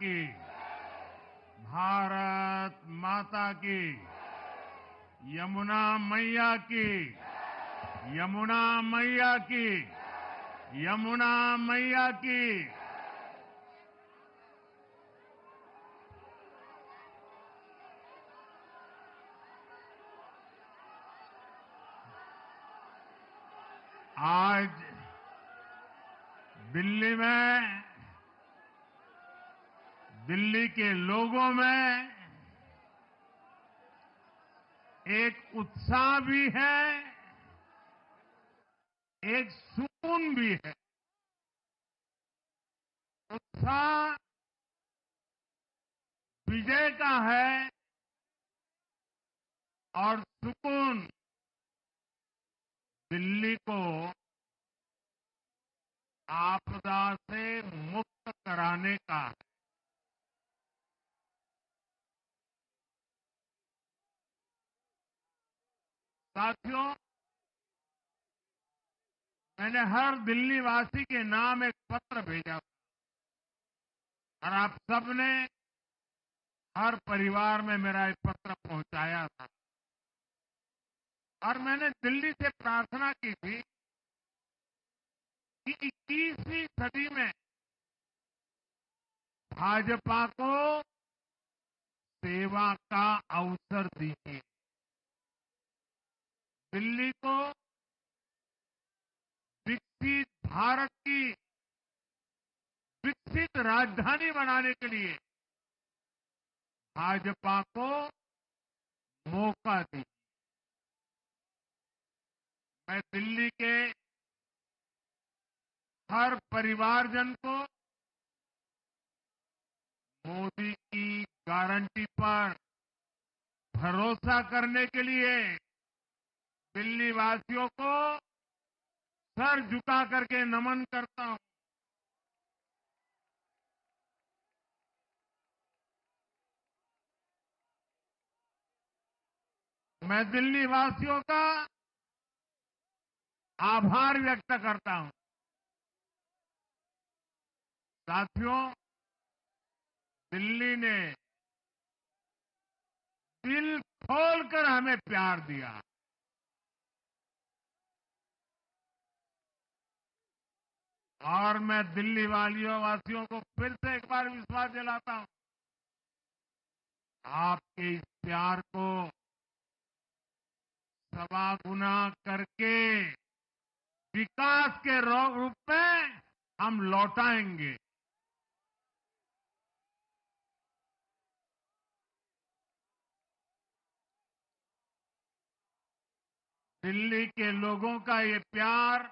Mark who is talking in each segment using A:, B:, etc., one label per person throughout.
A: की, भारत माता की, यमुना मैया की, यमुना मैया की, यमुना मैया की। आज दिल्ली में, दिल्ली के लोगों में एक उत्साह भी है, एक सुकून भी है। उत्साह विजय का है और सुकून दिल्ली को आपदा से मुक्त कराने का है। साथियों, मैंने हर दिल्ली वासी के नाम एक पत्र भेजा और आप सबने हर परिवार में मेरा एक पत्र पहुंचाया था और मैंने दिल्ली से प्रार्थना की थी कि 21वीं सदी में भाजपा को सेवा का अवसर दीजिए, दिल्ली को विकसित भारत की विकसित राजधानी बनाने के लिए भाजपा को मौका दीजिए। मैं दिल्ली के हर परिवारजन को मोदी की गारंटी पर भरोसा करने के लिए दिल्ली वासियों को सर झुका करके नमन करता हूं। मैं दिल्ली वासियों का आभार व्यक्त करता हूं। साथियों, दिल्ली ने दिल खोलकर हमें प्यार दिया और मैं दिल्ली वासियों को फिर से एक बार विश्वास दिलाता हूं, आपके इस प्यार को सवा गुना करके विकास के रूप में हम लौटाएंगे। दिल्ली के लोगों का ये प्यार,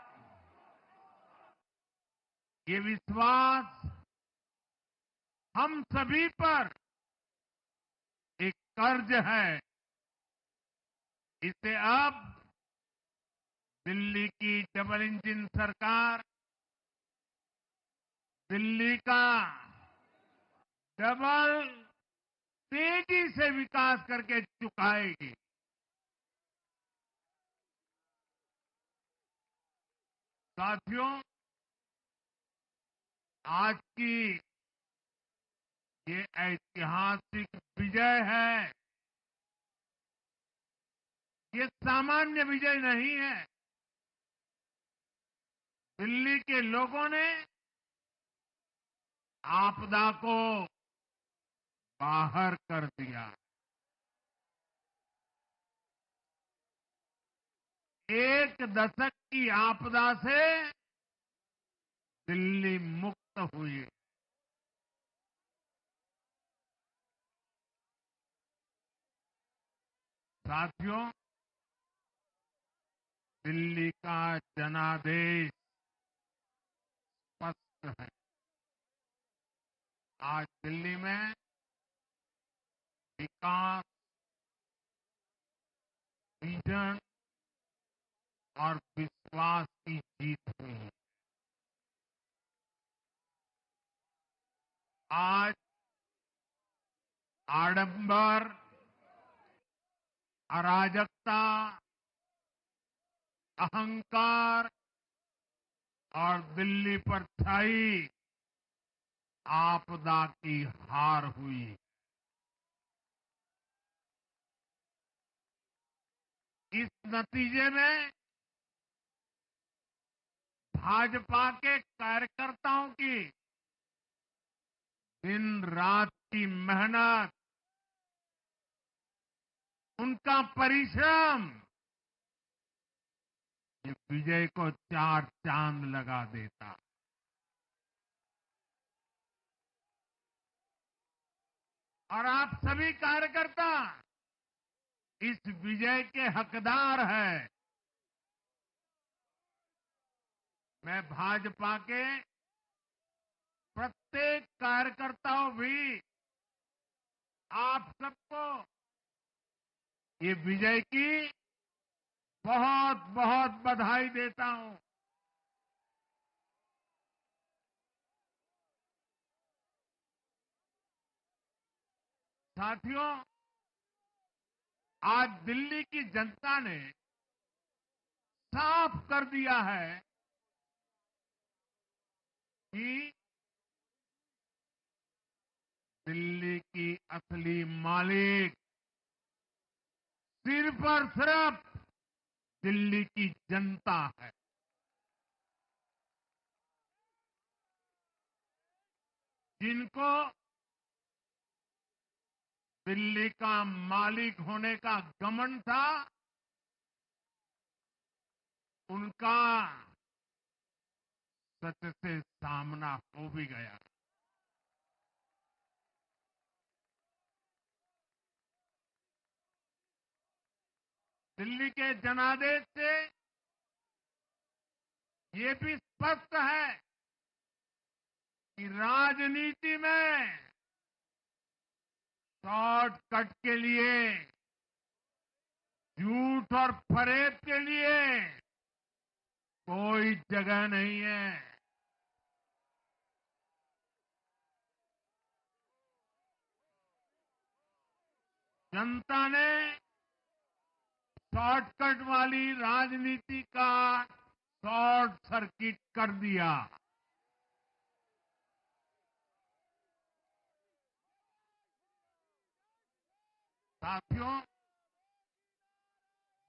A: ये विश्वास हम सभी पर एक कर्ज है। इसे अब दिल्ली की डबल इंजन सरकार, दिल्ली का डबल तेजी से विकास करके चुकाएगी। साथियों, आज की ये ऐतिहासिक विजय है, ये सामान्य विजय नहीं है। दिल्ली के लोगों ने आपदा को बाहर कर दिया। एक दशक की आपदा से दिल्ली मुक्त हुई। साथियों, दिल्ली का जनादेश स्पष्ट है। आज दिल्ली में विकास, विजन और विश्वास की जीत हुई है। आज आडंबर, अराजकता, अहंकार और दिल्ली पर छाई आपदा की हार हुई। इस नतीजे में भाजपा के कार्यकर्ताओं की दिन रात की मेहनत, उनका परिश्रम ये विजय को चार चांद लगा देता। और आप सभी कार्यकर्ता इस विजय के हकदार हैं। मैं भाजपा के प्रत्येक कार्यकर्ताओं भी आप सबको ये विजय की बहुत बहुत बधाई देता हूं। साथियों, आज दिल्ली की जनता ने साफ कर दिया है कि दिल्ली की असली मालिक सिर्फ और सिर्फ दिल्ली की जनता है। जिनको दिल्ली का मालिक होने का घमंड था, उनका सच से सामना हो भी गया। दिल्ली के जनादेश से ये भी स्पष्ट है कि राजनीति में शॉर्टकट के लिए, झूठ और फरेब के लिए कोई जगह नहीं है। जनता ने शॉर्टकट वाली राजनीति का शॉर्ट सर्किट कर दिया। साथियों,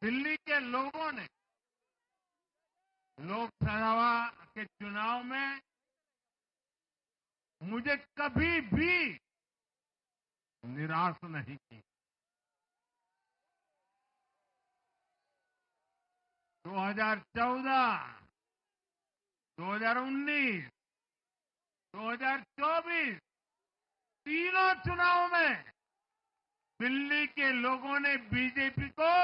A: दिल्ली के लोगों ने लोकसभा के चुनाव में मुझे कभी भी निराश नहीं की। 2014, 2019, 2024 तीनों चुनाव में दिल्ली के लोगों ने बीजेपी को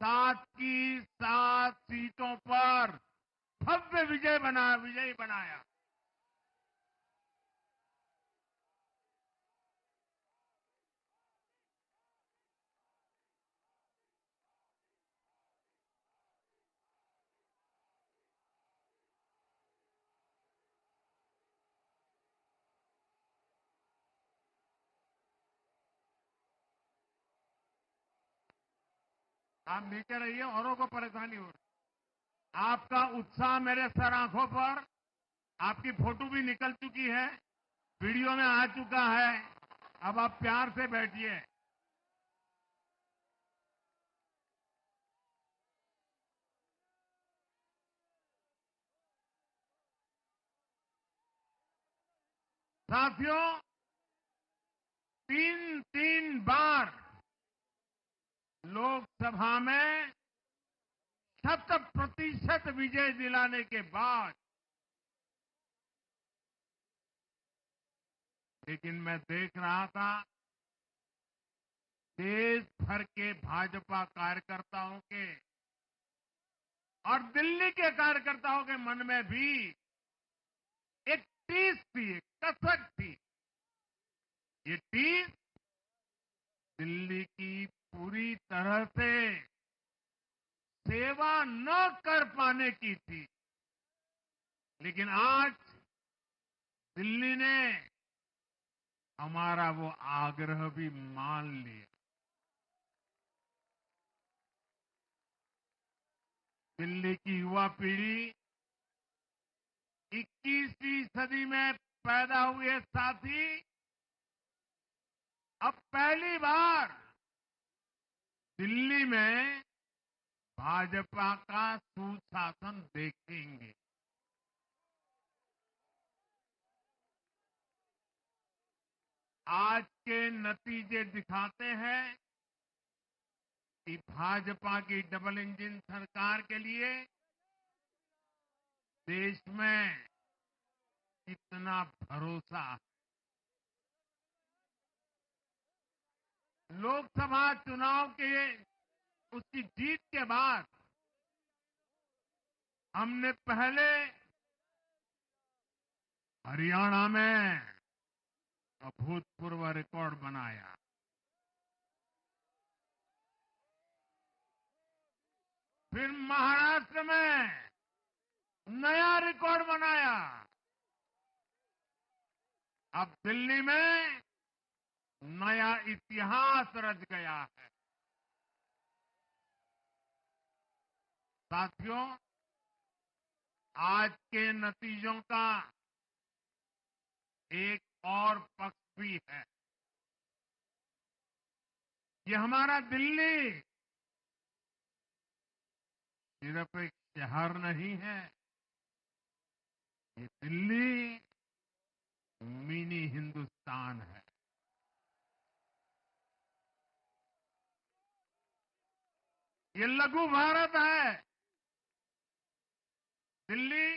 A: 7 की 7 सीटों पर भव्य विजयी बनाया। आप नीचे रहिए, औरों को परेशानी हो रही। आपका उत्साह मेरे सर आंखों पर, आपकी फोटो भी निकल चुकी है, वीडियो में आ चुका है। अब आप प्यार से बैठिए। साथियों, 3 बार लोकसभा में 100% विजय दिलाने के बाद, लेकिन मैं देख रहा था देश भर के भाजपा कार्यकर्ताओं के और दिल्ली के कार्यकर्ताओं के मन में भी एक टीस थी, एक कसक थी। ये टीस दिल्ली की पूरी तरह से सेवा न कर पाने की थी। लेकिन आज दिल्ली ने हमारा वो आग्रह भी मान लिया। दिल्ली की युवा पीढ़ी 21वीं सदी में पैदा हुए साथी अब पहली बार दिल्ली में भाजपा का सुशासन देखेंगे। आज के नतीजे दिखाते हैं कि भाजपा की डबल इंजन सरकार के लिए देश में कितना भरोसा है। लोकसभा चुनाव के उसकी जीत के बाद हमने पहले हरियाणा में अभूतपूर्व रिकॉर्ड बनाया, फिर महाराष्ट्र में नया रिकॉर्ड बनाया, अब दिल्ली में नया इतिहास रच गया है। साथियों, आज के नतीजों का एक और पक्ष भी है। ये हमारा दिल्ली सिर्फ एक शहर नहीं है, ये दिल्ली मिनी हिंदुस्तान है। ये लघु भारत है। दिल्ली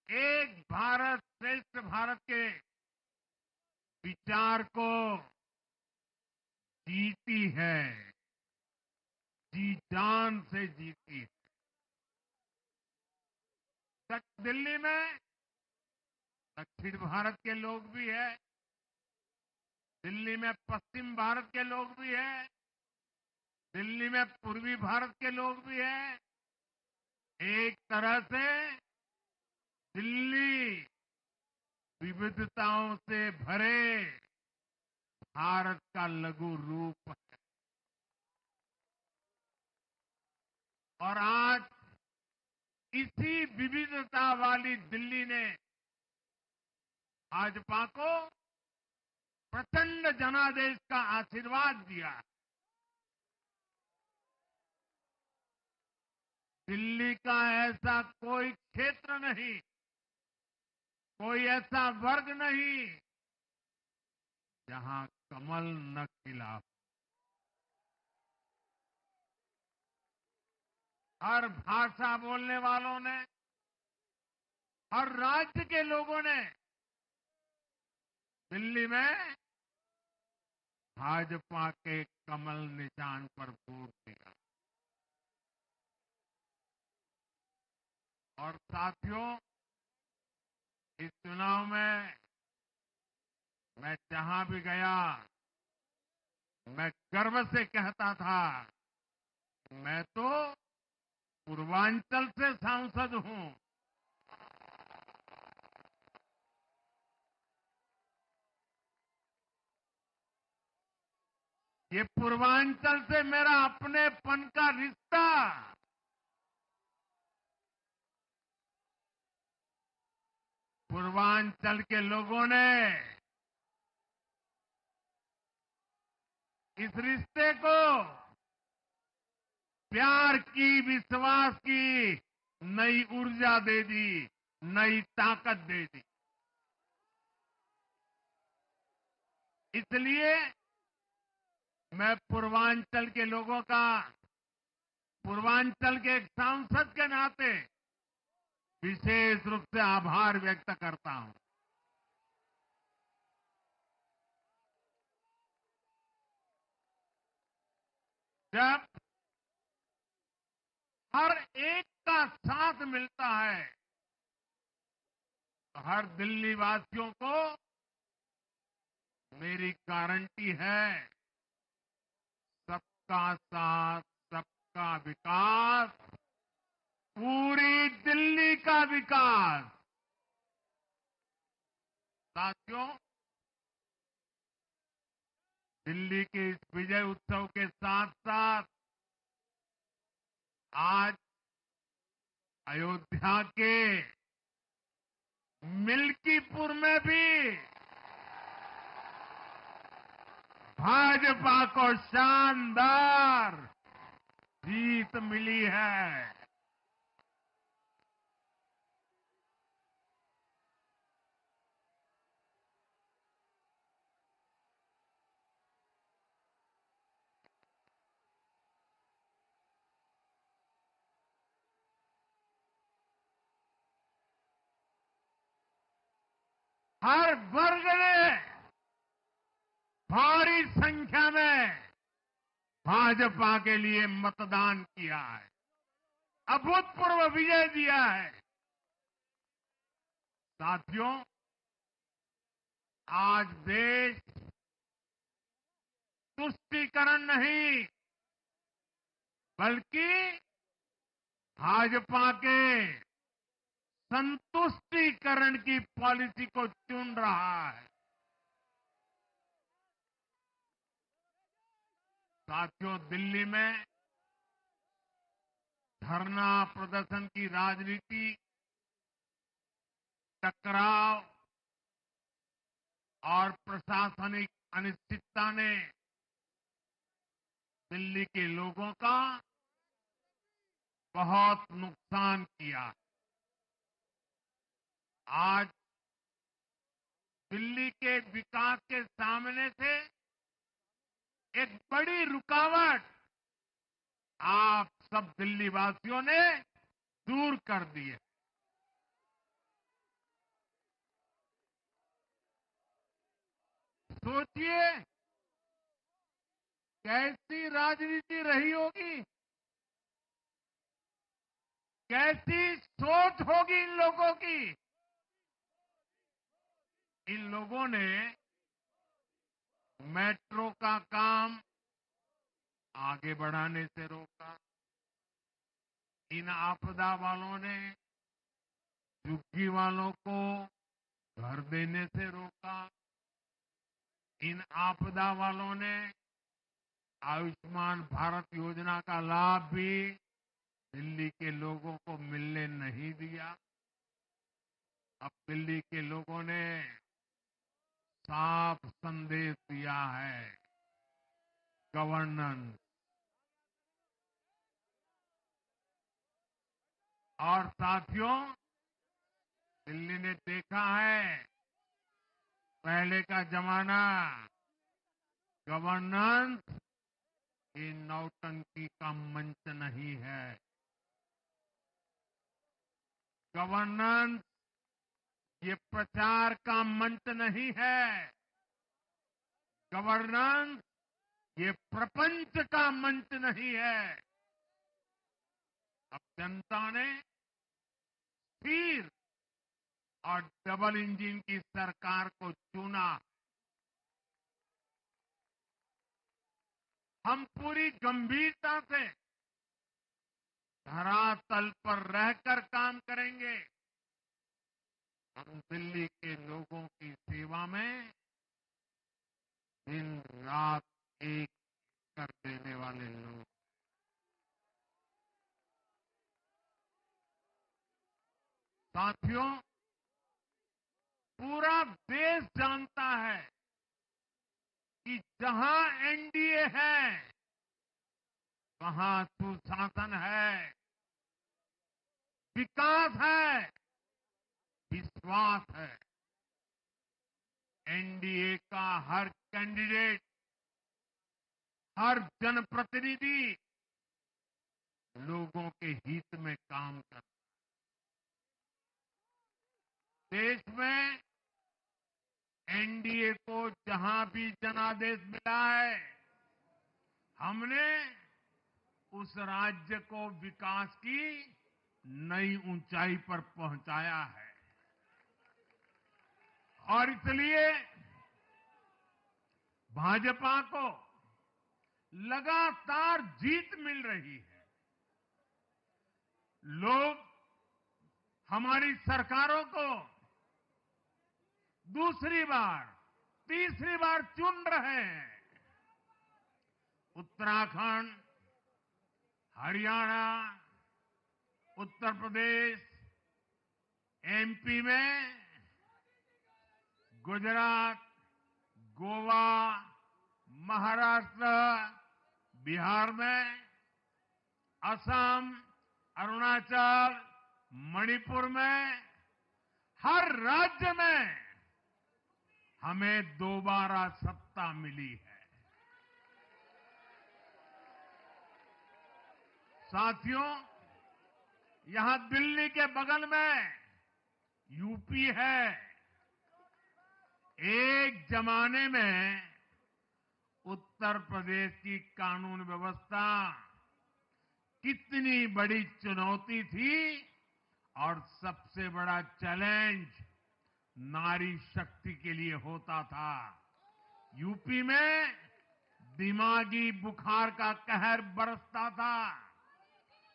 A: एक भारत श्रेष्ठ भारत के विचार को जीती है, जी जान से जीती है। दिल्ली में दक्षिण भारत के लोग भी हैं, दिल्ली में पश्चिम भारत के लोग भी हैं, दिल्ली में पूर्वी भारत के लोग भी हैं। एक तरह से दिल्ली विविधताओं से भरे भारत का लघु रूप है। और आज इसी विविधता वाली दिल्ली ने भाजपा को प्रचंड जनादेश का आशीर्वाद दिया। दिल्ली का ऐसा कोई क्षेत्र नहीं, कोई ऐसा वर्ग नहीं जहां कमल न खिला हो। हर भाषा बोलने वालों ने, हर राज्य के लोगों ने दिल्ली में भाजपा के कमल निशान पर वोट दिया। और साथियों, इस चुनाव में मैं जहां भी गया, मैं गर्व से कहता था, मैं तो पूर्वांचल से सांसद हूं। ये पूर्वांचल से मेरा अपनेपन का रिश्ता, पूर्वांचल के लोगों ने इस रिश्ते को प्यार की, विश्वास की नई ऊर्जा दे दी, नई ताकत दे दी। इसलिए मैं पूर्वांचल के लोगों का, पूर्वांचल के एक सांसद के नाते विशेष रूप से आभार व्यक्त करता हूं। जब हर एक का साथ मिलता है तो हर दिल्ली वासियों को मेरी गारंटी है, सबका साथ, सबका विकास, पूरी दिल्ली का विकास। साथियों, दिल्ली के इस विजय उत्सव के साथ साथ आज अयोध्या के मिल्कीपुर में भी भाजपा को शानदार जीत मिली है। हर वर्ग ने भारी संख्या में भाजपा के लिए मतदान किया है, अभूतपूर्व विजय दिया है। साथियों, आज देश तुष्टीकरण नहीं बल्कि भाजपा के संतुष्टीकरण की पॉलिसी को चुन रहा है। साथियों, दिल्ली में धरना प्रदर्शन की राजनीति, टकराव और प्रशासनिक अनिश्चितता ने दिल्ली के लोगों का बहुत नुकसान किया। आज दिल्ली के विकास के सामने से एक बड़ी रुकावट आप सब दिल्ली वासियों ने दूर कर दी है। सोचिए कैसी राजनीति रही होगी, कैसी सोच होगी इन लोगों की। इन लोगों ने मेट्रो का काम आगे बढ़ाने से रोका। इन आपदा वालों ने झुग्गी वालों को घर देने से रोका। इन आपदा वालों ने आयुष्मान भारत योजना का लाभ भी दिल्ली के लोगों को मिलने नहीं दिया। अब दिल्ली के लोगों ने साफ संदेश दिया है, गवर्नेंस। और साथियों, दिल्ली ने देखा है पहले का जमाना, गवर्नेंस ये नौटंकी का मंच नहीं है। गवर्नेंस ये प्रचार का मंच नहीं है। गवर्नेंस ये प्रपंच का मंच नहीं है। अब जनता ने स्थिर और डबल इंजन की सरकार को चुना। हम पूरी गंभीरता से धरातल पर रहकर काम करेंगे। हम दिल्ली के लोगों की सेवा में दिन रात एक कर देने वाले लोग। साथियों, पूरा देश जानता है कि जहां एनडीए है वहां सुशासन है, विकास है, विश्वास है। एनडीए का हर कैंडिडेट, हर जनप्रतिनिधि लोगों के हित में काम करता है। देश में एनडीए को जहां भी जनादेश मिला है, हमने उस राज्य को विकास की नई ऊंचाई पर पहुंचाया है। और इसलिए भाजपा को लगातार जीत मिल रही है। लोग हमारी सरकारों को दूसरी बार, तीसरी बार चुन रहे हैं। उत्तराखंड, हरियाणा, उत्तर प्रदेश, एमपी में गुजरात, गोवा, महाराष्ट्र, बिहार में, असम, अरुणाचल, मणिपुर में, हर राज्य में हमें दोबारा सत्ता मिली है। साथियों, यहां दिल्ली के बगल में यूपी है। एक जमाने में उत्तर प्रदेश की कानून व्यवस्था कितनी बड़ी चुनौती थी और सबसे बड़ा चैलेंज नारी शक्ति के लिए होता था। यूपी में दिमागी बुखार का कहर बरसता था,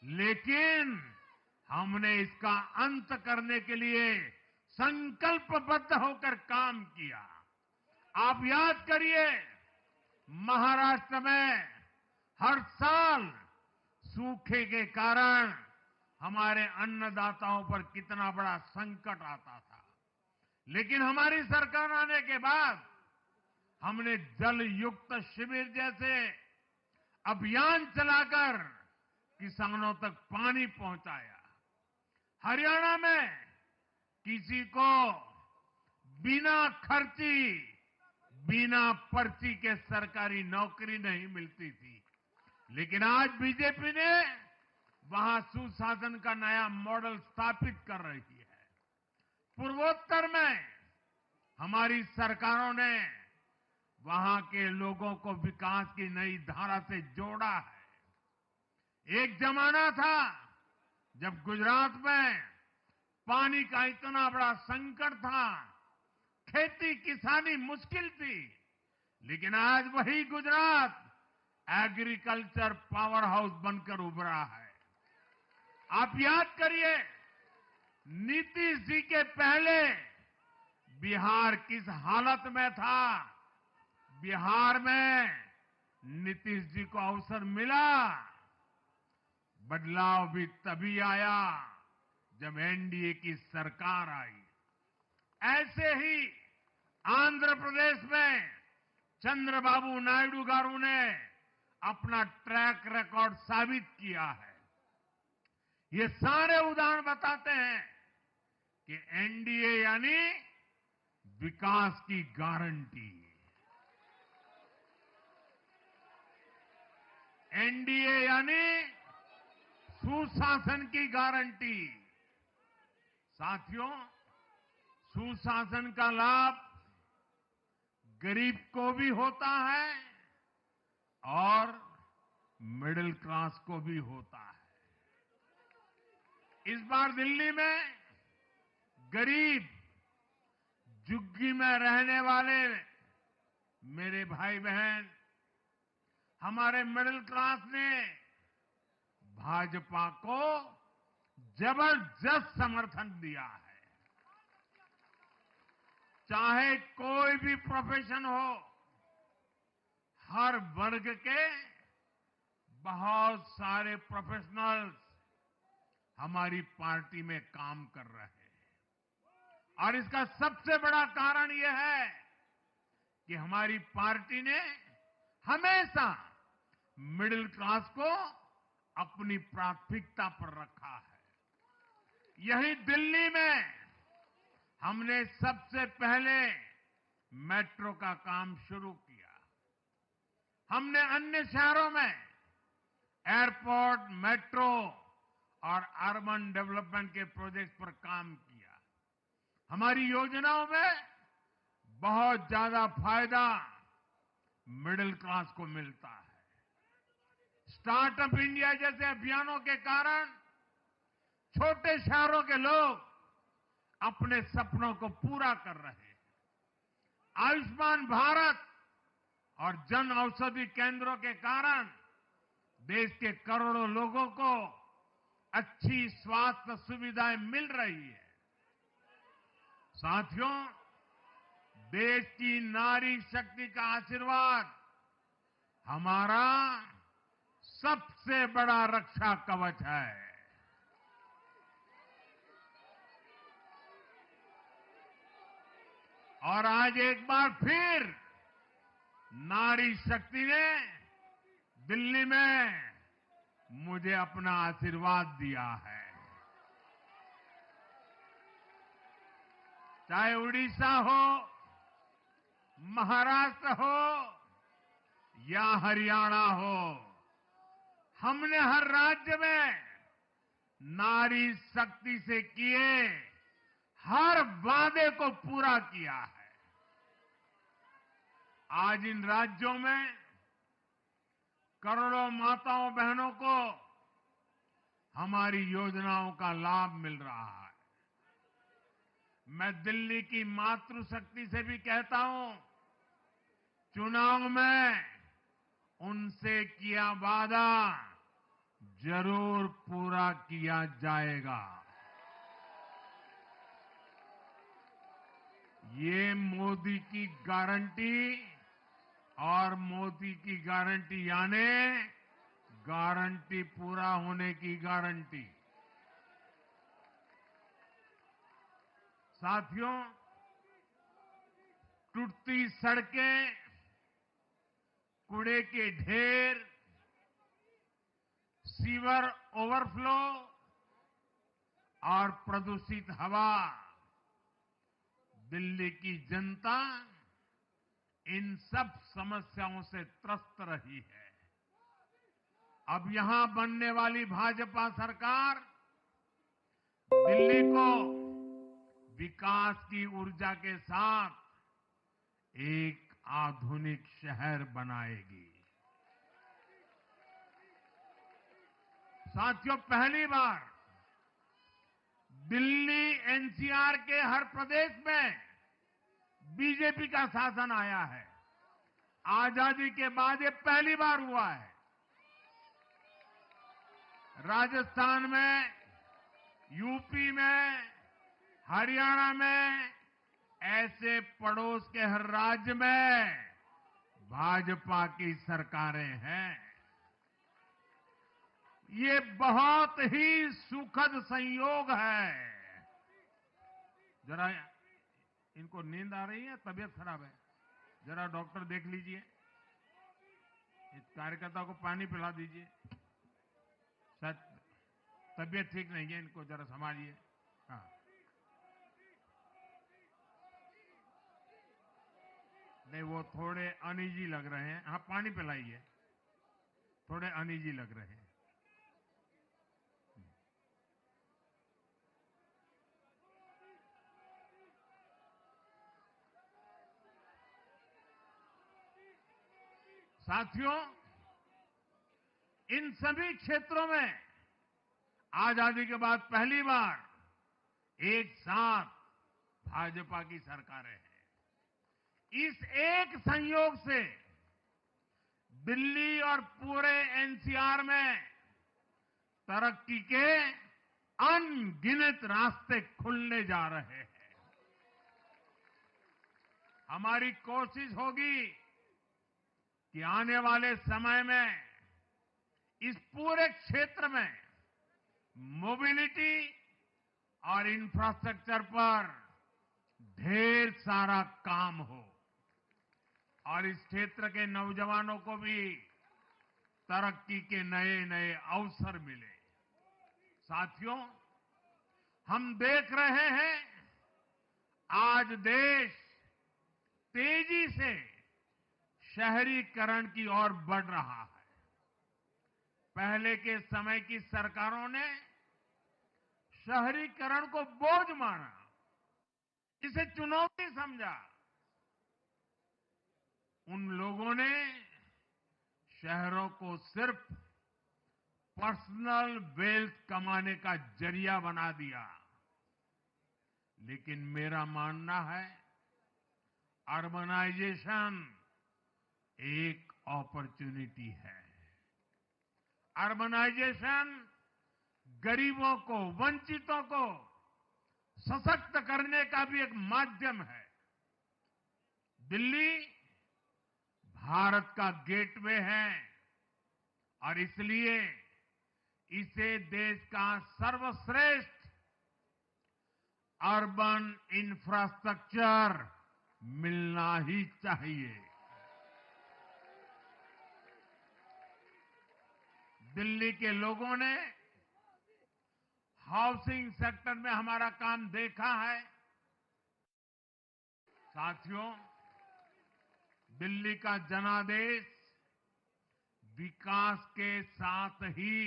A: लेकिन हमने इसका अंत करने के लिए संकल्पबद्ध होकर काम किया। आप याद करिए, महाराष्ट्र में हर साल सूखे के कारण हमारे अन्नदाताओं पर कितना बड़ा संकट आता था, लेकिन हमारी सरकार आने के बाद हमने जल युक्त शिविर जैसे अभियान चलाकर किसानों तक पानी पहुंचाया। हरियाणा में किसी को बिना खर्ची, बिना पर्ची के सरकारी नौकरी नहीं मिलती थी, लेकिन आज बीजेपी ने वहां सुशासन का नया मॉडल स्थापित कर रही है। पूर्वोत्तर में हमारी सरकारों ने वहां के लोगों को विकास की नई धारा से जोड़ा है। एक जमाना था जब गुजरात में पानी का इतना बड़ा संकट था, खेती किसानी मुश्किल थी, लेकिन आज वही गुजरात एग्रीकल्चर पावर हाउस बनकर उभरा है। आप याद करिए, नीतीश जी के पहले बिहार किस हालत में था। बिहार में नीतीश जी को अवसर मिला। बदलाव भी तभी आया जब एनडीए की सरकार आई। ऐसे ही आंध्र प्रदेश में चंद्रबाबू नायडू गारू ने अपना ट्रैक रिकॉर्ड साबित किया है। ये सारे उदाहरण बताते हैं कि एनडीए यानी विकास की गारंटी। एनडीए यानी सुशासन की गारंटी। साथियों, सुशासन का लाभ गरीब को भी होता है और मिडिल क्लास को भी होता है। इस बार दिल्ली में गरीब, झुग्गी में रहने वाले मेरे भाई बहन, हमारे मिडिल क्लास ने भाजपा को जबरदस्त समर्थन दिया है। चाहे कोई भी प्रोफेशन हो, हर वर्ग के बहुत सारे प्रोफेशनल्स हमारी पार्टी में काम कर रहे हैं। और इसका सबसे बड़ा कारण यह है कि हमारी पार्टी ने हमेशा मिडिल क्लास को अपनी प्राथमिकता पर रखा है। यही दिल्ली में हमने सबसे पहले मेट्रो का काम शुरू किया। हमने अन्य शहरों में एयरपोर्ट, मेट्रो और अर्बन डेवलपमेंट के प्रोजेक्ट पर काम किया। हमारी योजनाओं में बहुत ज्यादा फायदा मिडिल क्लास को मिलता है। स्टार्टअप इंडिया जैसे अभियानों के कारण छोटे शहरों के लोग अपने सपनों को पूरा कर रहे हैं। आयुष्मान भारत और जन औषधि केंद्रों के कारण देश के करोड़ों लोगों को अच्छी स्वास्थ्य सुविधाएं मिल रही है। साथियों, देश की नारी शक्ति का आशीर्वाद हमारा सबसे बड़ा रक्षा कवच है। और आज एक बार फिर नारी शक्ति ने दिल्ली में मुझे अपना आशीर्वाद दिया है। चाहे उड़ीसा हो, महाराष्ट्र हो या हरियाणा हो, हमने हर राज्य में नारी शक्ति से किए हर वादे को पूरा किया है। आज इन राज्यों में करोड़ों माताओं बहनों को हमारी योजनाओं का लाभ मिल रहा है। मैं दिल्ली की मातृशक्ति से भी कहता हूं, चुनाव में उनसे किया वादा जरूर पूरा किया जाएगा। ये मोदी की गारंटी और मोदी की गारंटी यानी गारंटी पूरा होने की गारंटी। साथियों, टूटती सड़कें, कूड़े के ढेर, सीवर ओवरफ्लो और प्रदूषित हवा, दिल्ली की जनता इन सब समस्याओं से त्रस्त रही है। अब यहां बनने वाली भाजपा सरकार दिल्ली को विकास की ऊर्जा के साथ एक आधुनिक शहर बनाएगी। साथियों, पहली बार दिल्ली एनसीआर के हर प्रदेश में बीजेपी का शासन आया है। आजादी के बाद ये पहली बार हुआ है। राजस्थान में, यूपी में, हरियाणा में, ऐसे पड़ोस के हर राज्य में भाजपा की सरकारें हैं। ये बहुत ही सुखद संयोग है। जरा इनको नींद आ रही है, तबीयत खराब है, जरा डॉक्टर देख लीजिए। इस कार्यकर्ता को पानी पिला दीजिए, शायद तबीयत ठीक नहीं है, इनको जरा संभालिए। हाँ, नहीं वो थोड़े अनईजी लग रहे हैं। हाँ, पानी पिलाइए, थोड़े अनईजी लग रहे हैं। साथियों, इन सभी क्षेत्रों में आजादी के बाद पहली बार एक साथ भाजपा की सरकारें हैं। इस एक संयोग से दिल्ली और पूरे एनसीआर में तरक्की के अनगिनत रास्ते खुलने जा रहे हैं। हमारी कोशिश होगी कि आने वाले समय में इस पूरे क्षेत्र में मोबिलिटी और इंफ्रास्ट्रक्चर पर ढेर सारा काम हो और इस क्षेत्र के नौजवानों को भी तरक्की के नए नए अवसर मिले। साथियों, हम देख रहे हैं आज देश तेजी से शहरीकरण की ओर बढ़ रहा है। पहले के समय की सरकारों ने शहरीकरण को बोझ माना, इसे चुनौती समझा। उन लोगों ने शहरों को सिर्फ पर्सनल वेल्थ कमाने का जरिया बना दिया। लेकिन मेरा मानना है, अर्बनाइजेशन एक अपॉर्चुनिटी है। अर्बनाइजेशन गरीबों को, वंचितों को सशक्त करने का भी एक माध्यम है। दिल्ली भारत का गेटवे है और इसलिए इसे देश का सर्वश्रेष्ठ अर्बन इंफ्रास्ट्रक्चर मिलना ही चाहिए। दिल्ली के लोगों ने हाउसिंग सेक्टर में हमारा काम देखा है। साथियों, दिल्ली का जनादेश विकास के साथ ही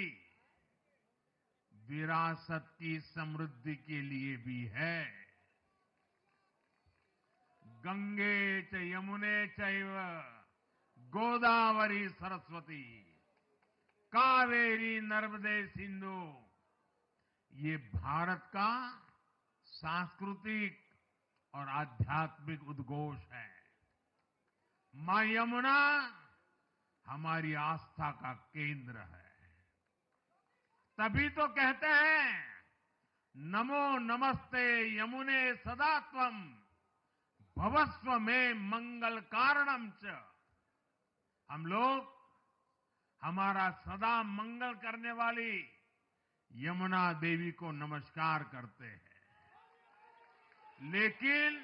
A: विरासत की समृद्धि के लिए भी है। गंगे च यमुने चैव गोदावरी सरस्वती कावेरी नर्मदे सिंधु, ये भारत का सांस्कृतिक और आध्यात्मिक उद्घोष है। मां यमुना हमारी आस्था का केंद्र है। तभी तो कहते हैं, नमो नमस्ते यमुने सदा त्वम भवस्व में मंगल कारणम च। हम लोग हमारा सदा मंगल करने वाली यमुना देवी को नमस्कार करते हैं। लेकिन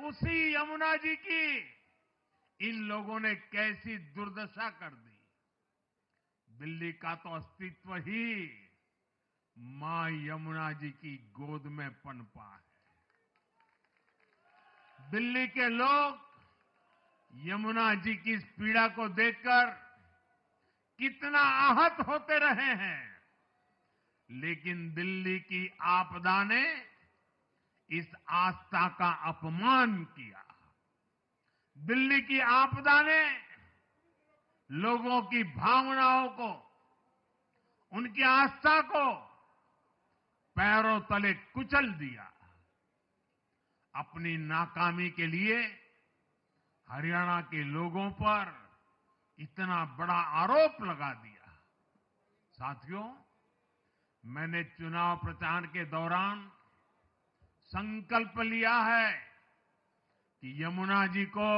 A: उसी यमुना जी की इन लोगों ने कैसी दुर्दशा कर दी। दिल्ली का तो अस्तित्व ही मां यमुना जी की गोद में पनपा है। दिल्ली के लोग यमुना जी की इस पीड़ा को देखकर कितना आहत होते रहे हैं, लेकिन दिल्ली की आपदा ने इस आस्था का अपमान किया। दिल्ली की आपदा ने लोगों की भावनाओं को, उनकी आस्था को पैरों तले कुचल दिया। अपनी नाकामी के लिए हरियाणा के लोगों पर इतना बड़ा आरोप लगा दिया। साथियों, मैंने चुनाव प्रचार के दौरान संकल्प लिया है कि यमुना जी को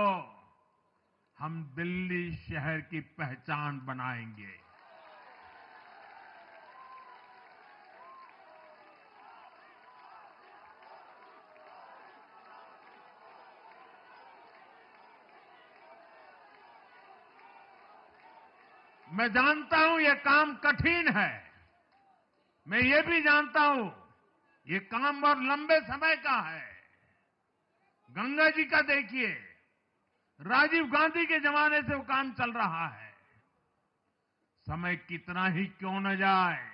A: हम दिल्ली शहर की पहचान बनाएंगे। मैं जानता हूं ये काम कठिन है। मैं ये भी जानता हूं ये काम बहुत लंबे समय का है। गंगा जी का देखिए, राजीव गांधी के जमाने से वो काम चल रहा है। समय कितना ही क्यों न जाए,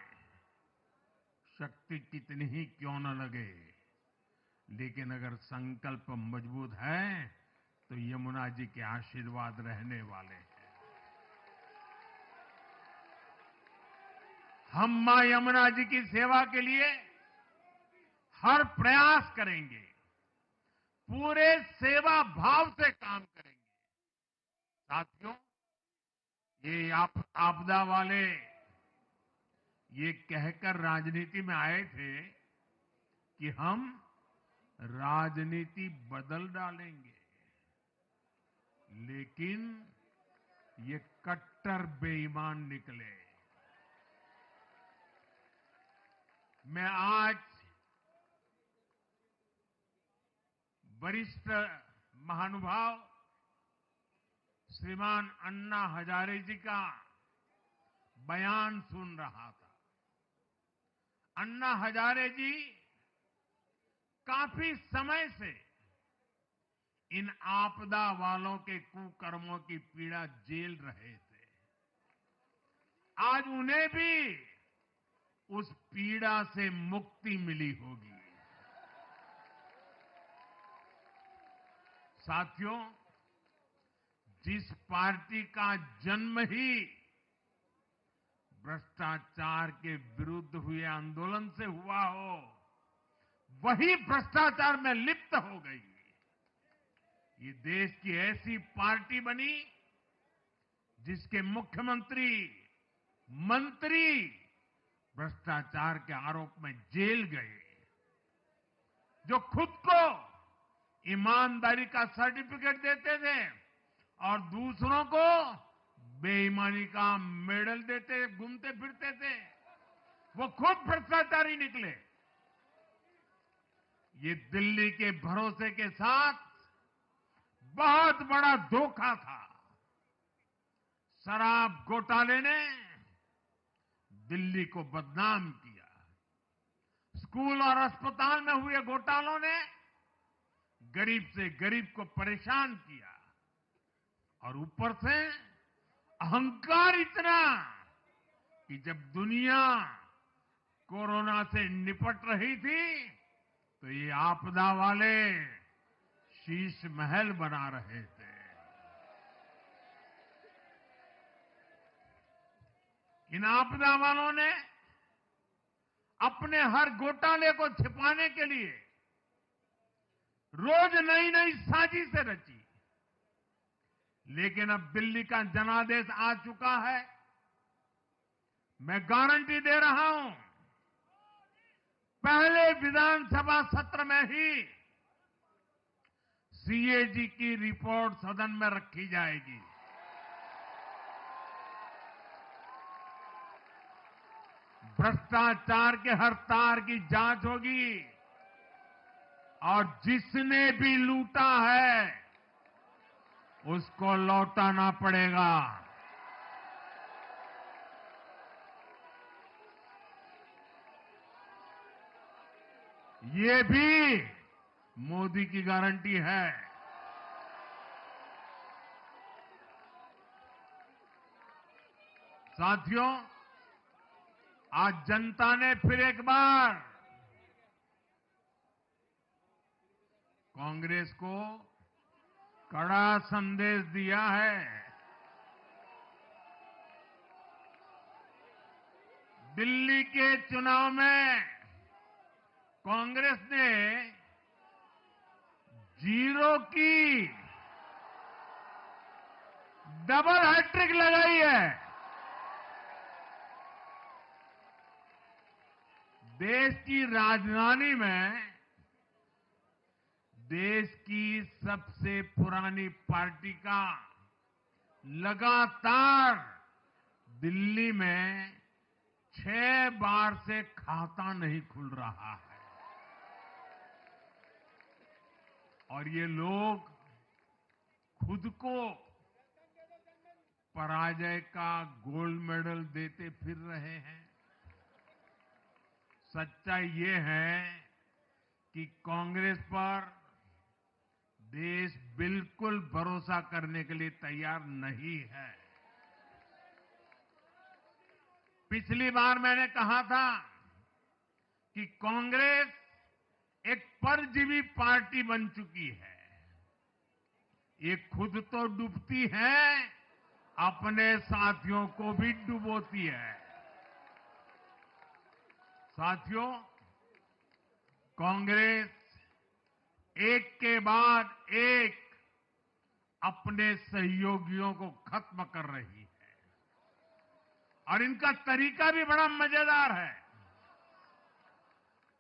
A: शक्ति कितनी ही क्यों न लगे, लेकिन अगर संकल्प मजबूत है तो यमुना जी के आशीर्वाद रहने वाले हैं। हम मां यमुना जी की सेवा के लिए हर प्रयास करेंगे, पूरे सेवा भाव से काम करेंगे। साथियों, ये आपदा वाले ये कहकर राजनीति में आए थे कि हम राजनीति बदल डालेंगे, लेकिन ये कट्टर बेईमान निकले। मैं आज वरिष्ठ महानुभाव श्रीमान अन्ना हजारे जी का बयान सुन रहा था। अन्ना हजारे जी काफी समय से इन आपदा वालों के कुकर्मों की पीड़ा झेल रहे थे। आज उन्हें भी उस पीड़ा से मुक्ति मिली होगी। साथियों, जिस पार्टी का जन्म ही भ्रष्टाचार के विरुद्ध हुए आंदोलन से हुआ हो, वही भ्रष्टाचार में लिप्त हो गई। ये देश की ऐसी पार्टी बनी जिसके मुख्यमंत्री, मंत्री भ्रष्टाचार के आरोप में जेल गए, जो खुद को ईमानदारी का सर्टिफिकेट देते थे और दूसरों को बेईमानी का मेडल देते घूमते फिरते थे, वो खुद भ्रष्टाचारी निकले। ये दिल्ली के भरोसे के साथ बहुत बड़ा धोखा था। शराब घोटाले ने दिल्ली को बदनाम किया। स्कूल और अस्पताल में हुए घोटालों ने गरीब से गरीब को परेशान किया। और ऊपर से अहंकार इतना कि जब दुनिया कोरोना से निपट रही थी तो ये आपदा वाले शीश महल बना रहे थे। इन आपदा वालों ने अपने हर घोटाले को छिपाने के लिए रोज नई नई साजिशें रची। लेकिन अब दिल्ली का जनादेश आ चुका है। मैं गारंटी दे रहा हूं, पहले विधानसभा सत्र में ही सीएजी की रिपोर्ट सदन में रखी जाएगी। भ्रष्टाचार के हर तार की जांच होगी और जिसने भी लूटा है उसको लौटाना पड़ेगा। ये भी मोदी की गारंटी है। साथियों, आज जनता ने फिर एक बार कांग्रेस को कड़ा संदेश दिया है। दिल्ली के चुनाव में कांग्रेस ने जीरो की डबल हैट्रिक लगाई है। देश की राजधानी में देश की सबसे पुरानी पार्टी का लगातार दिल्ली में 6 बार से खाता नहीं खुल रहा है। और ये लोग खुद को पराजय का गोल्ड मेडल देते फिर रहे हैं। सच्चाई ये है कि कांग्रेस पर देश बिल्कुल भरोसा करने के लिए तैयार नहीं है। पिछली बार मैंने कहा था कि कांग्रेस एक परजीवी पार्टी बन चुकी है। ये खुद तो डूबती है, अपने साथियों को भी डुबोती है। साथियों, कांग्रेस एक के बाद एक अपने सहयोगियों को खत्म कर रही है और इनका तरीका भी बड़ा मजेदार है।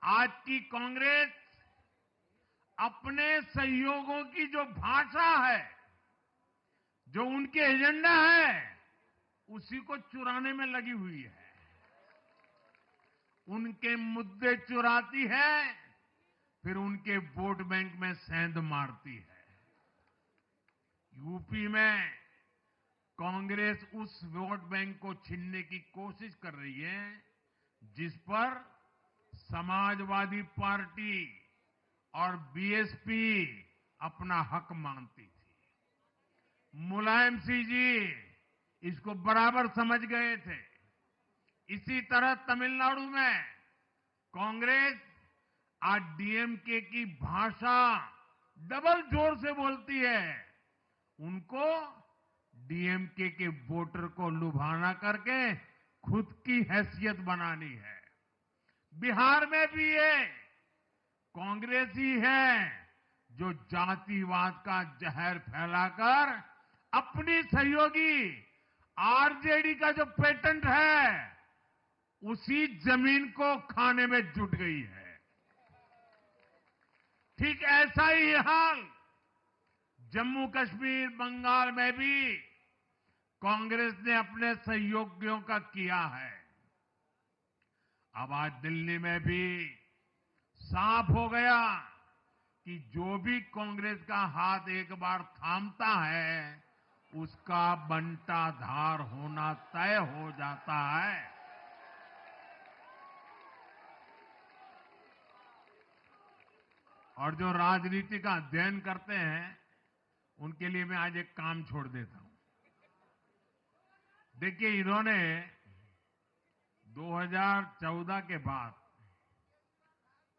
A: आज की कांग्रेस अपने सहयोगों की जो भाषा है, जो उनके एजेंडा है, उसी को चुराने में लगी हुई है। उनके मुद्दे चुराती है, फिर उनके वोट बैंक में सेंध मारती है। यूपी में कांग्रेस उस वोट बैंक को छीनने की कोशिश कर रही है जिस पर समाजवादी पार्टी और बीएसपी अपना हक मानती थी। मुलायम सिंह जी इसको बराबर समझ गए थे। इसी तरह तमिलनाडु में कांग्रेस आज डीएमके की भाषा डबल जोर से बोलती है। उनको डीएमके के वोटर को लुभाना करके खुद की हैसियत बनानी है। बिहार में भी ये कांग्रेस ही है जो जातिवाद का जहर फैलाकर अपनी सहयोगी आरजेडी का जो पेटेंट है उसी जमीन को खाने में जुट गई है। ठीक ऐसा ही हाल जम्मू कश्मीर, बंगाल में भी कांग्रेस ने अपने सहयोगियों का किया है। अब आज दिल्ली में भी साफ हो गया कि जो भी कांग्रेस का हाथ एक बार थामता है उसका बंटाधार होना तय हो जाता है। और जो राजनीति का अध्ययन करते हैं उनके लिए मैं आज एक काम छोड़ देता हूं। देखिए, इन्होंने 2014 के बाद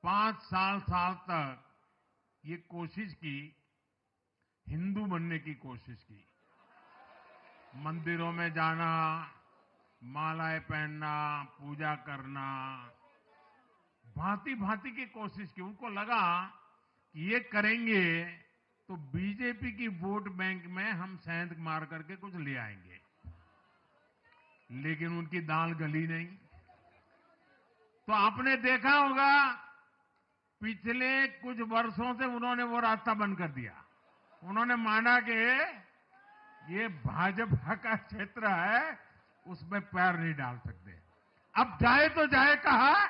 A: 5 साल तक ये कोशिश की, हिंदू बनने की कोशिश की। मंदिरों में जाना, मालाएं पहनना, पूजा करना, भांति भांति की कोशिश की। उनको लगा कि ये करेंगे तो बीजेपी की वोट बैंक में हम सेंध मार करके कुछ ले आएंगे, लेकिन उनकी दाल गली नहीं। तो आपने देखा होगा पिछले कुछ वर्षों से उन्होंने वो रास्ता बंद कर दिया। उन्होंने माना कि ये भाजपा का क्षेत्र है, उसमें पैर नहीं डाल सकते। अब जाए तो जाए कहा,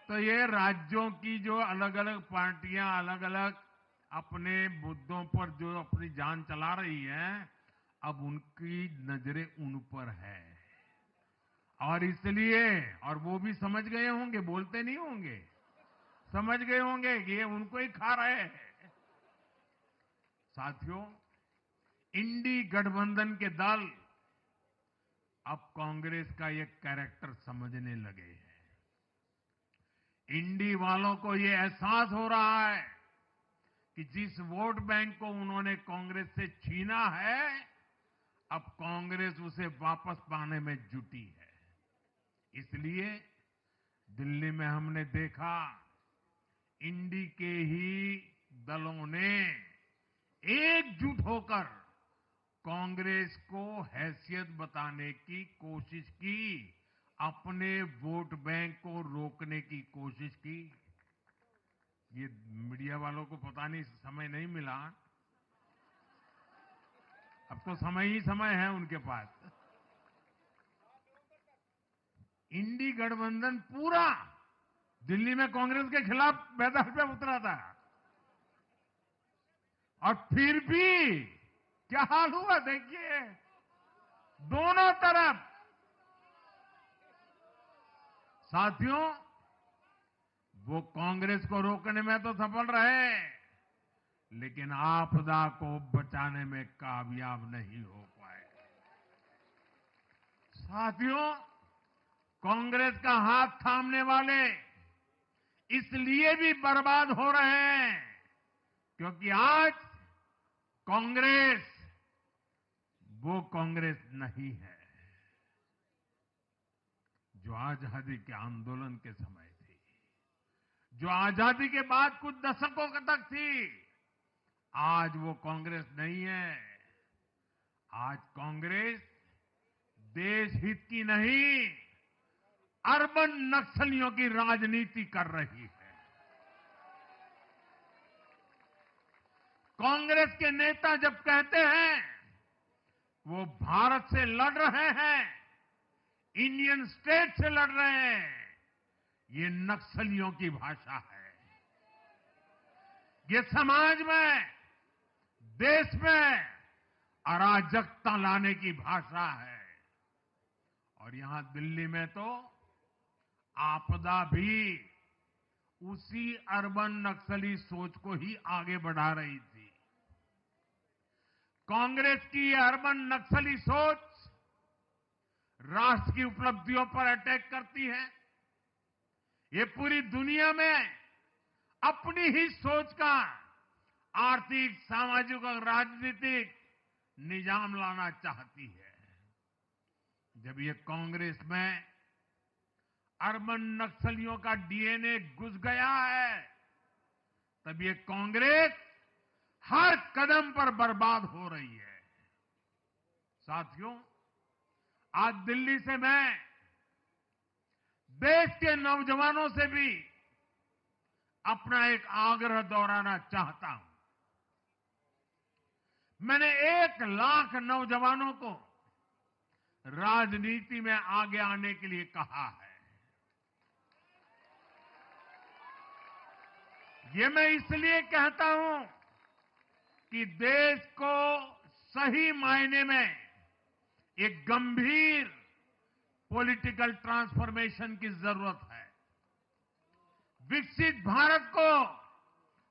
A: तो ये राज्यों की जो अलग अलग पार्टियां अलग अलग अपने मुद्दों पर जो अपनी जान चला रही हैं, अब उनकी नजरें उन पर है। और इसलिए, और वो भी समझ गए होंगे, बोलते नहीं होंगे, समझ गए होंगे कि ये उनको ही खा रहे हैं। साथियों, इंडी गठबंधन के दल अब कांग्रेस का ये कैरेक्टर समझने लगे हैं। इंडी वालों को ये एहसास हो रहा है कि जिस वोट बैंक को उन्होंने कांग्रेस से छीना है, अब कांग्रेस उसे वापस पाने में जुटी है। इसलिए दिल्ली में हमने देखा, इंडी के ही दलों ने एकजुट होकर कांग्रेस को हैसियत बताने की कोशिश की, अपने वोट बैंक को रोकने की कोशिश की। ये मीडिया वालों को पता नहीं, समय नहीं मिला। अब तो समय ही समय है उनके पास। इंडी गठबंधन पूरा दिल्ली में कांग्रेस के खिलाफ मैदान पे उतरा था, और फिर भी क्या हाल हुआ देखिए, दोनों तरफ। साथियों, वो कांग्रेस को रोकने में तो सफल रहे, लेकिन आपदा को बचाने में कामयाब नहीं हो पाए। साथियों, कांग्रेस का हाथ थामने वाले इसलिए भी बर्बाद हो रहे हैं क्योंकि आज कांग्रेस वो कांग्रेस नहीं है जो आजादी के आंदोलन के समय थी, जो आजादी के बाद कुछ दशकों तक थी। आज वो कांग्रेस नहीं है। आज कांग्रेस देश हित की नहीं, अर्बन नक्सलियों की राजनीति कर रही है। कांग्रेस के नेता जब कहते हैं वो भारत से लड़ रहे हैं, इंडियन स्टेट से लड़ रहे हैं, ये नक्सलियों की भाषा है। ये समाज में, देश में अराजकता लाने की भाषा है। और यहां दिल्ली में तो आपदा भी उसी अर्बन नक्सली सोच को ही आगे बढ़ा रही थी। कांग्रेस की ये अर्बन नक्सली सोच राष्ट्र की उपलब्धियों पर अटैक करती है। ये पूरी दुनिया में अपनी ही सोच का आर्थिक, सामाजिक और राजनीतिक निजाम लाना चाहती है। जब ये कांग्रेस में अर्बन नक्सलियों का डीएनए घुस गया है, तब ये कांग्रेस हर कदम पर बर्बाद हो रही है। साथियों, आज दिल्ली से मैं देश के नौजवानों से भी अपना एक आग्रह दोहराना चाहता हूं। मैंने 1 लाख नौजवानों को राजनीति में आगे आने के लिए कहा है। ये मैं इसलिए कहता हूं कि देश को सही मायने में एक गंभीर पॉलिटिकल ट्रांसफॉर्मेशन की जरूरत है। विकसित भारत को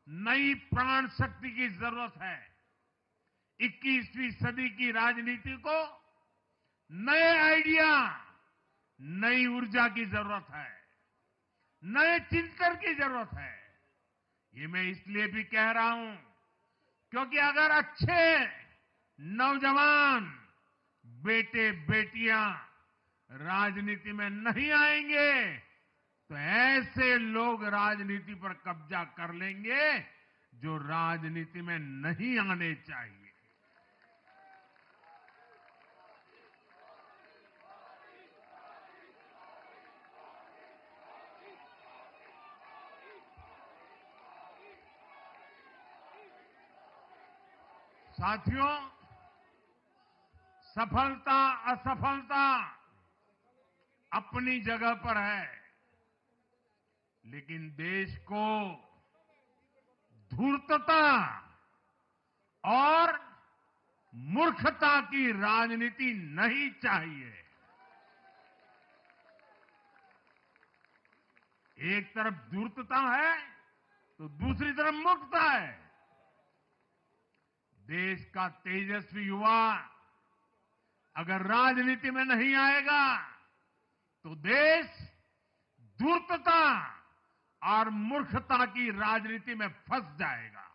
A: नई प्राण शक्ति की जरूरत है। 21वीं सदी की राजनीति को नए आइडिया, नई ऊर्जा की जरूरत है, नए चिंतन की जरूरत है। ये मैं इसलिए भी कह रहा हूं क्योंकि अगर अच्छे नौजवान बेटे बेटियां राजनीति में नहीं आएंगे तो ऐसे लोग राजनीति पर कब्जा कर लेंगे जो राजनीति में नहीं आने चाहिए। साथियों, सफलता असफलता अपनी जगह पर है, लेकिन देश को धूर्तता और मूर्खता की राजनीति नहीं चाहिए। एक तरफ धूर्तता है तो दूसरी तरफ मूर्खता है। देश का तेजस्वी युवा अगर राजनीति में नहीं आएगा तो देश धूर्तता और मूर्खता की राजनीति में फंस जाएगा।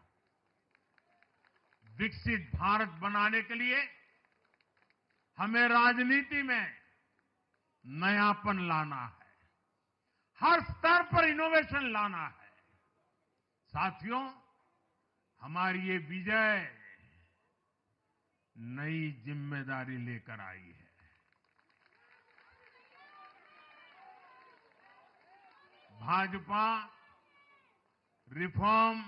A: विकसित भारत बनाने के लिए हमें राजनीति में नयापन लाना है, हर स्तर पर इनोवेशन लाना है। साथियों, हमारी ये विजय नई जिम्मेदारी लेकर आई है। भाजपा रिफॉर्म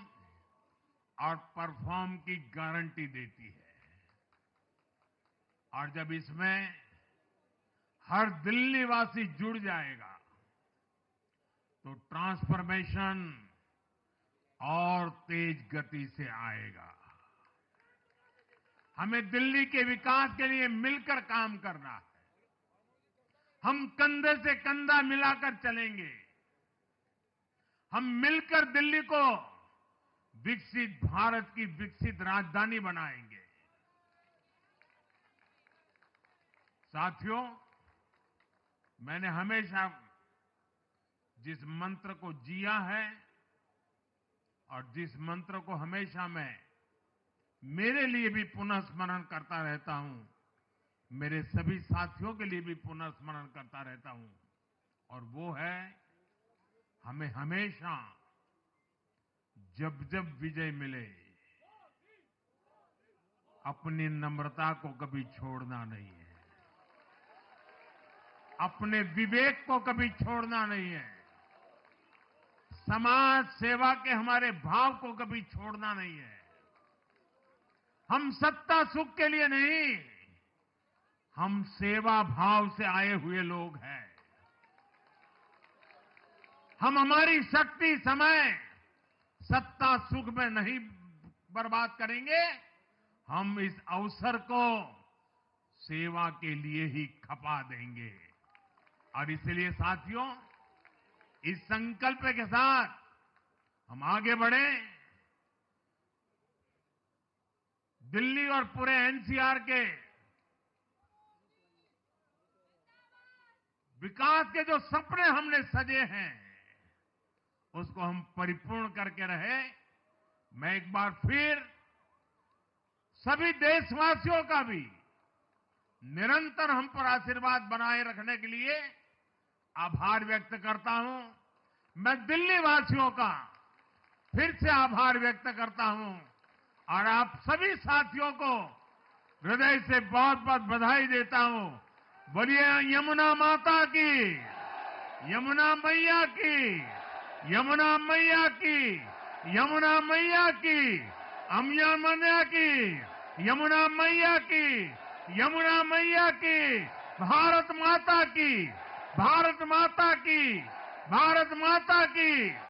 A: और परफॉर्म की गारंटी देती है और जब इसमें हर दिल्ली वासी जुड़ जाएगा तो ट्रांसफॉर्मेशन और तेज गति से आएगा। हमें दिल्ली के विकास के लिए मिलकर काम करना है। हम कंधे से कंधा मिलाकर चलेंगे। हम मिलकर दिल्ली को विकसित भारत की विकसित राजधानी बनाएंगे। साथियों, मैंने हमेशा जिस मंत्र को जिया है और जिस मंत्र को हमेशा मैं मेरे लिए भी पुनः स्मरण करता रहता हूं, मेरे सभी साथियों के लिए भी पुनः स्मरण करता रहता हूं, और वो है हमें हमेशा जब जब विजय मिले अपनी नम्रता को कभी छोड़ना नहीं है, अपने विवेक को कभी छोड़ना नहीं है, समाज सेवा के हमारे भाव को कभी छोड़ना नहीं है। हम सत्ता सुख के लिए नहीं, हम सेवा भाव से आए हुए लोग हैं। हम हमारी शक्ति समय सत्ता सुख में नहीं बर्बाद करेंगे, हम इस अवसर को सेवा के लिए ही खपा देंगे। और इसलिए साथियों, इस संकल्प के साथ हम आगे बढ़ें। दिल्ली और पूरे एनसीआर के विकास के जो सपने हमने सजे हैं उसको हम परिपूर्ण करके रहे। मैं एक बार फिर सभी देशवासियों का भी निरंतर हम पर आशीर्वाद बनाए रखने के लिए आभार व्यक्त करता हूं। मैं दिल्ली वासियों का फिर से आभार व्यक्त करता हूं और आप सभी साथियों को हृदय से बहुत बहुत बधाई देता हूं। बोलिए यमुना माता की, यमुना मैया की, यमुना मैया की, यमुना मैया की, अम्या मैया की, यमुना मैया की, यमुना मैया की, भारत माता की, भारत माता की, भारत माता की।